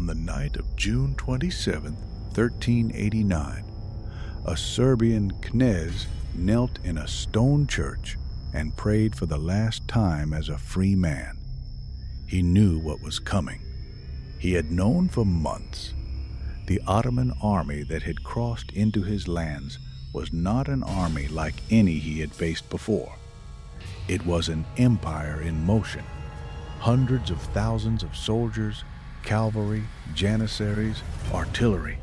On the night of June 27, 1389, a Serbian Knez knelt in a stone church and prayed for the last time as a free man. He knew what was coming. He had known for months. The Ottoman army that had crossed into his lands was not an army like any he had faced before. It was an empire in motion. Hundreds of thousands of soldiers, cavalry, janissaries, artillery,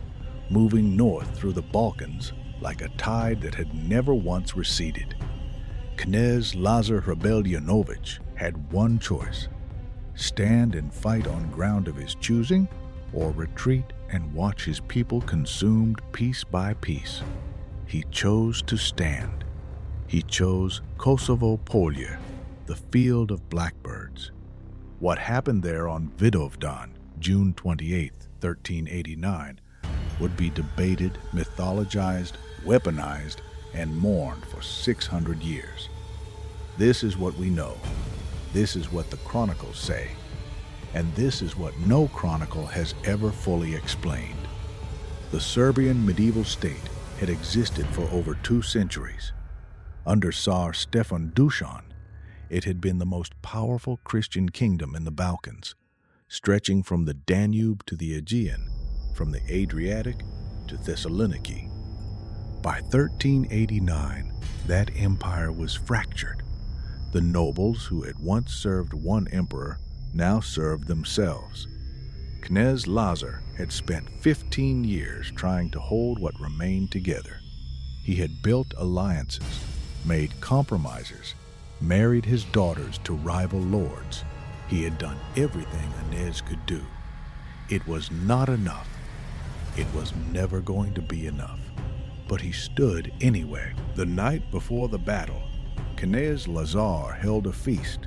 moving north through the Balkans like a tide that had never once receded. Knez Lazar had one choice: stand and fight on ground of his choosing, or retreat and watch his people consumed piece by piece. He chose to stand. He chose Kosovo Polje, the field of blackbirds. What happened there on Vidovdan, June 28, 1389, would be debated, mythologized, weaponized, and mourned for 600 years. This is what we know. This is what the chronicles say. And this is what no chronicle has ever fully explained. The Serbian medieval state had existed for over 2 centuries. Under Tsar Stefan Dušan, it had been the most powerful Christian kingdom in the Balkans, stretching from the Danube to the Aegean, from the Adriatic to Thessaloniki. By 1389, that empire was fractured. The nobles who had once served one emperor now served themselves. Knez Lazar had spent 15 years trying to hold what remained together. He had built alliances, made compromises, married his daughters to rival lords. He had done everything a Knez could do. It was not enough. It was never going to be enough. But he stood anyway. The night before the battle, Knez Lazar held a feast.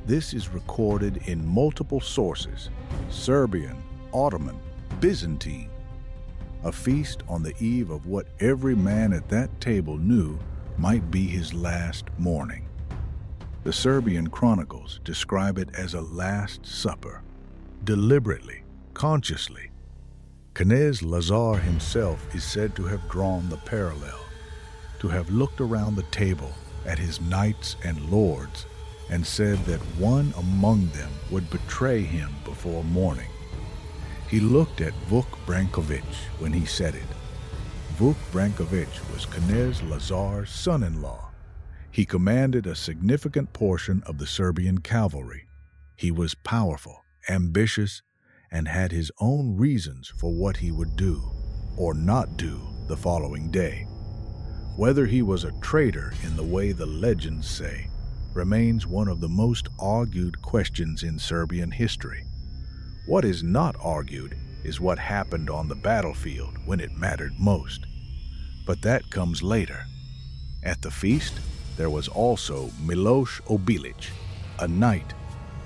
This is recorded in multiple sources: Serbian, Ottoman, Byzantine. A feast on the eve of what every man at that table knew might be his last morning. The Serbian chronicles describe it as a last supper, deliberately, consciously. Knez Lazar himself is said to have drawn the parallel, to have looked around the table at his knights and lords and said that one among them would betray him before morning. He looked at Vuk Branković when he said it. Vuk Branković was Knez Lazar's son-in-law. He commanded a significant portion of the Serbian cavalry. He was powerful, ambitious, and had his own reasons for what he would do or not do the following day. Whether he was a traitor in the way the legends say remains one of the most argued questions in Serbian history. What is not argued is what happened on the battlefield when it mattered most. But that comes later. At the feast, there was also Miloš Obilić, a knight,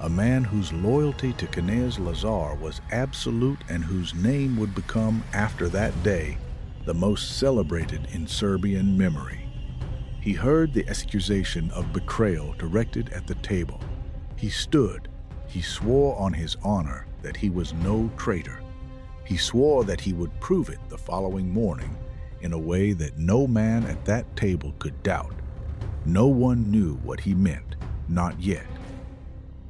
a man whose loyalty to Knez Lazar was absolute and whose name would become, after that day, the most celebrated in Serbian memory. He heard the accusation of betrayal directed at the table. He stood. He swore on his honor that he was no traitor. He swore that he would prove it the following morning in a way that no man at that table could doubt. No one knew what he meant, not yet.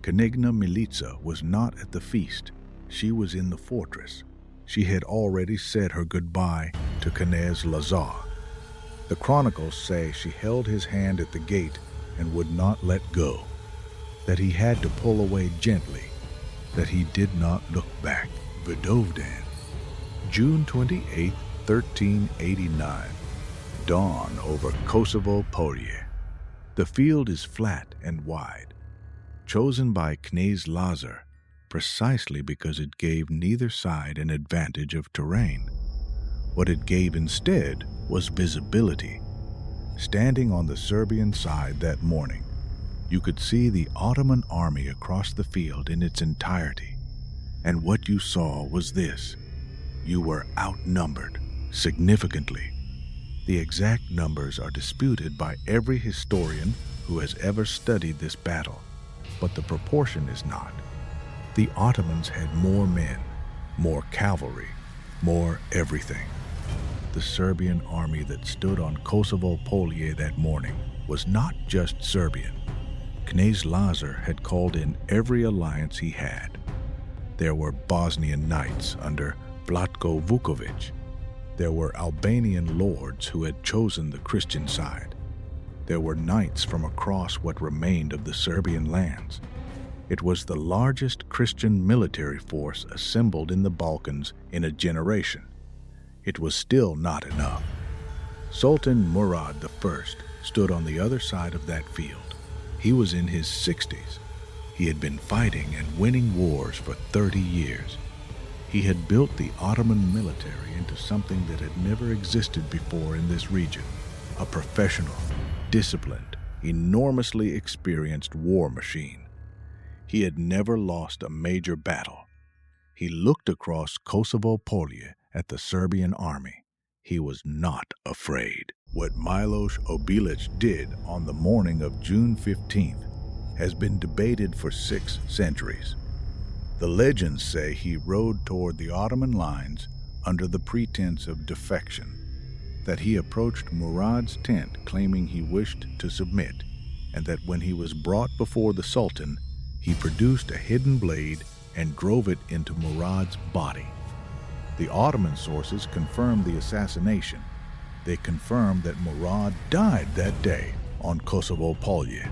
Knezna Milica was not at the feast. She was in the fortress. She had already said her goodbye to Knez Lazar. The chronicles say she held his hand at the gate and would not let go, that he had to pull away gently, that he did not look back. Vidovdan, June 28, 1389. Dawn over Kosovo Polje. The field is flat and wide, chosen by Knez Lazar precisely because it gave neither side an advantage of terrain. What it gave instead was visibility. Standing on the Serbian side that morning, you could see the Ottoman army across the field in its entirety. And what you saw was this: you were outnumbered, significantly. The exact numbers are disputed by every historian who has ever studied this battle, but the proportion is not. The Ottomans had more men, more cavalry, more everything. The Serbian army that stood on Kosovo Polje that morning was not just Serbian. Knez Lazar had called in every alliance he had. There were Bosnian knights under Vlatko Vuković. There were Albanian lords who had chosen the Christian side. There were knights from across what remained of the Serbian lands. It was the largest Christian military force assembled in the Balkans in a generation. It was still not enough. Sultan Murad I stood on the other side of that field. He was in his 60s. He had been fighting and winning wars for 30 years. He had built the Ottoman military into something that had never existed before in this region, a professional, disciplined, enormously experienced war machine. He had never lost a major battle. He looked across Kosovo Polje at the Serbian army. He was not afraid. What Miloš Obilić did on the morning of June 15th has been debated for 6 centuries. The legends say he rode toward the Ottoman lines under the pretense of defection, that he approached Murad's tent claiming he wished to submit, and that when he was brought before the Sultan, he produced a hidden blade and drove it into Murad's body. The Ottoman sources confirm the assassination. They confirm that Murad died that day on Kosovo Polje.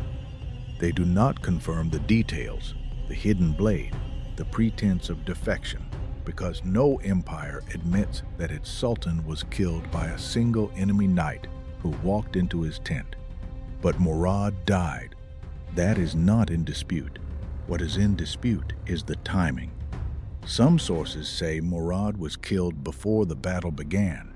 They do not confirm the details, the hidden blade, the pretense of defection, because no empire admits that its sultan was killed by a single enemy knight who walked into his tent. But Murad died. That is not in dispute. What is in dispute is the timing. Some sources say Murad was killed before the battle began.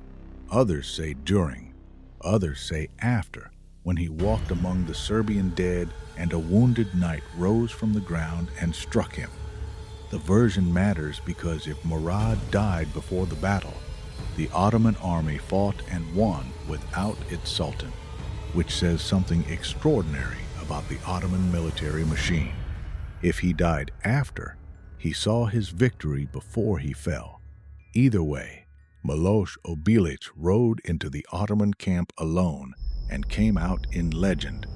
Others say during. Others say after, when he walked among the Serbian dead and a wounded knight rose from the ground and struck him. The version matters because if Murad died before the battle, the Ottoman army fought and won without its sultan, which says something extraordinary about the Ottoman military machine. If he died after, he saw his victory before he fell. Either way, Miloš Obilić rode into the Ottoman camp alone and came out in legend.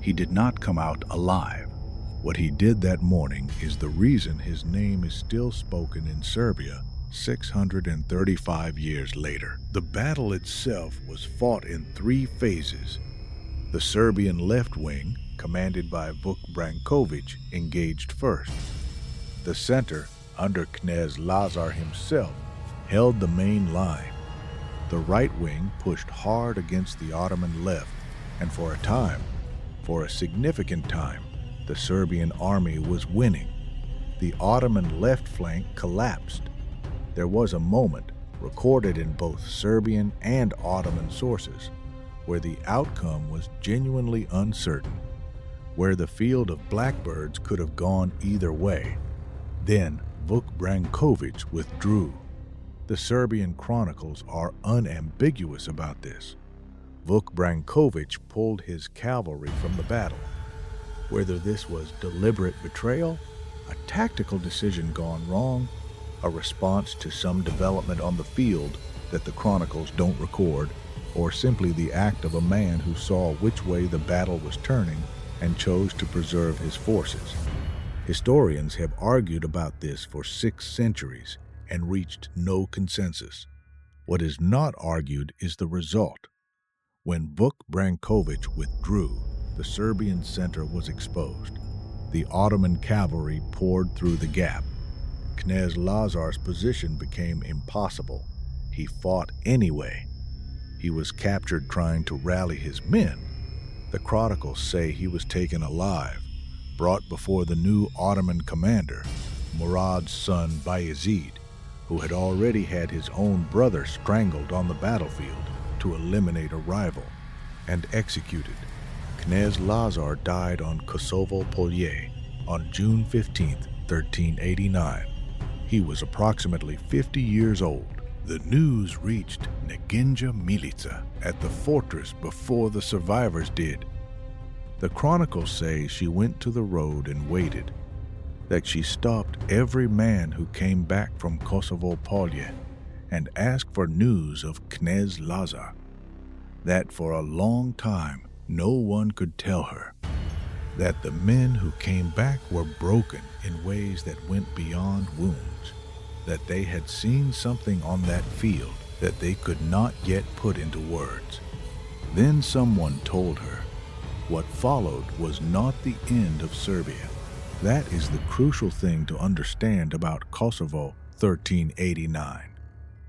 He did not come out alive. What he did that morning is the reason his name is still spoken in Serbia 635 years later. The battle itself was fought in 3 phases. The Serbian left wing, commanded by Vuk Branković, engaged first. The center, under Knez Lazar himself, held the main line. The right wing pushed hard against the Ottoman left, and for a significant time, the Serbian army was winning. The Ottoman left flank collapsed. There was a moment, recorded in both Serbian and Ottoman sources, where the outcome was genuinely uncertain, where the field of blackbirds could have gone either way. Then Vuk Branković withdrew. The Serbian chronicles are unambiguous about this. Vuk Branković pulled his cavalry from the battle. Whether this was deliberate betrayal, a tactical decision gone wrong, a response to some development on the field that the chronicles don't record, or simply the act of a man who saw which way the battle was turning and chose to preserve his forces. Historians have argued about this for 6 centuries and reached no consensus. What is not argued is the result. When Vuk Branković withdrew, the Serbian center was exposed. The Ottoman cavalry poured through the gap. Knez Lazar's position became impossible. He fought anyway. He was captured trying to rally his men. The chronicles say he was taken alive, brought before the new Ottoman commander, Murad's son Bayezid, who had already had his own brother strangled on the battlefield to eliminate a rival, and executed. Knez Lazar died on Kosovo Polje on June 15, 1389. He was approximately 50 years old. The news reached Neginja Milica at the fortress before the survivors did. The chronicles say she went to the road and waited. that she stopped every man who came back from Kosovo Polje and asked for news of Knez Lazar, that for a long time no one could tell her that the men who came back were broken in ways that went beyond wounds, that they had seen something on that field that they could not yet put into words. Then someone told her what followed was not the end of Serbia. That is the crucial thing to understand about Kosovo 1389.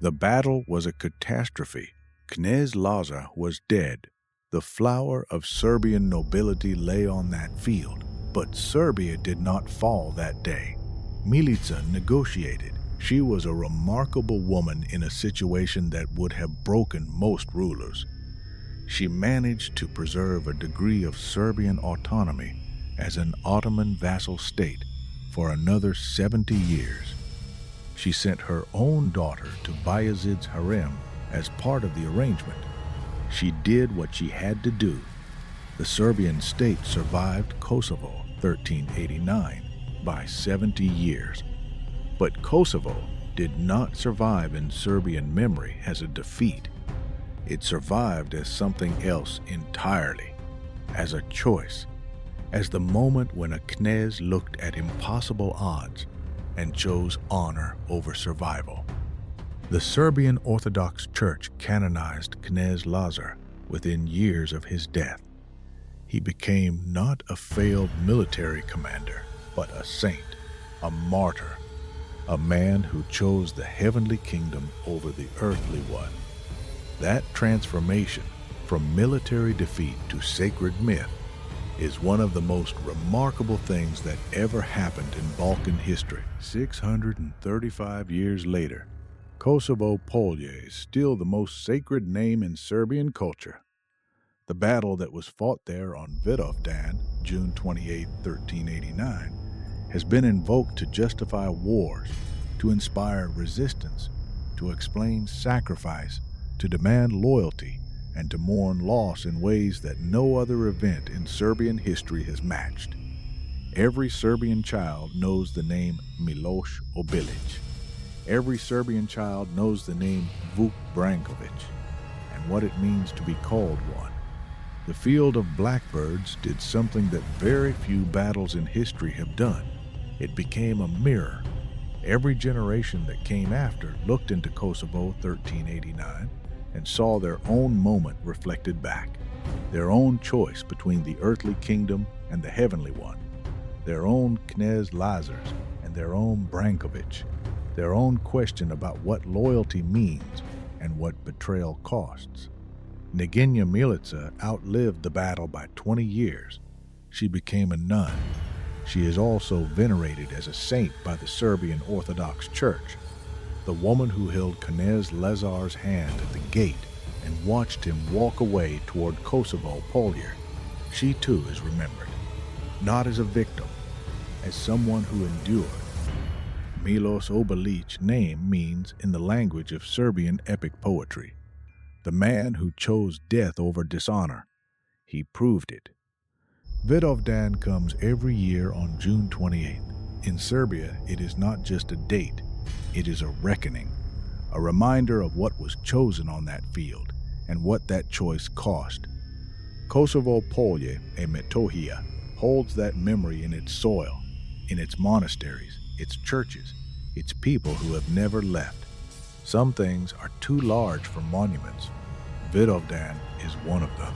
The battle was a catastrophe. Knez Lazar was dead. The flower of Serbian nobility lay on that field, but Serbia did not fall that day. Milica negotiated. She was a remarkable woman in a situation that would have broken most rulers. She managed to preserve a degree of Serbian autonomy as an Ottoman vassal state for another 70 years. She sent her own daughter to Bayezid's harem as part of the arrangement. She did what she had to do. The Serbian state survived Kosovo 1389 by 70 years. But Kosovo did not survive in Serbian memory as a defeat. It survived as something else entirely, as a choice, as the moment when a knez looked at impossible odds and chose honor over survival. The Serbian Orthodox Church canonized Knez Lazar within years of his death. He became not a failed military commander, but a saint, a martyr, a man who chose the heavenly kingdom over the earthly one. That transformation from military defeat to sacred myth is one of the most remarkable things that ever happened in Balkan history. 635 years later, Kosovo Polje is still the most sacred name in Serbian culture. The battle that was fought there on Vidovdan, June 28, 1389, has been invoked to justify wars, to inspire resistance, to explain sacrifice, to demand loyalty, and to mourn loss in ways that no other event in Serbian history has matched. Every Serbian child knows the name Miloš Obilić. Every Serbian child knows the name Vuk Branković and what it means to be called one. The field of blackbirds did something that very few battles in history have done. It became a mirror. Every generation that came after looked into Kosovo 1389 and saw their own moment reflected back, their own choice between the earthly kingdom and the heavenly one, their own Knez Lazars and their own Branković, their own question about what loyalty means and what betrayal costs. Neginja Milica outlived the battle by 20 years. She became a nun. She is also venerated as a saint by the Serbian Orthodox Church. The woman who held Knez Lazar's hand at the gate and watched him walk away toward Kosovo Polje. She too is remembered, not as a victim, as someone who endured. Miloš Obilić's name means, in the language of Serbian epic poetry, the man who chose death over dishonor. He proved it. Vidovdan comes every year on June 28th. In Serbia, it is not just a date, it is a reckoning, a reminder of what was chosen on that field and what that choice cost. Kosovo Polje, a Metohija, holds that memory in its soil, in its monasteries, its churches, its people who have never left. Some things are too large for monuments. Vidovdan is one of them.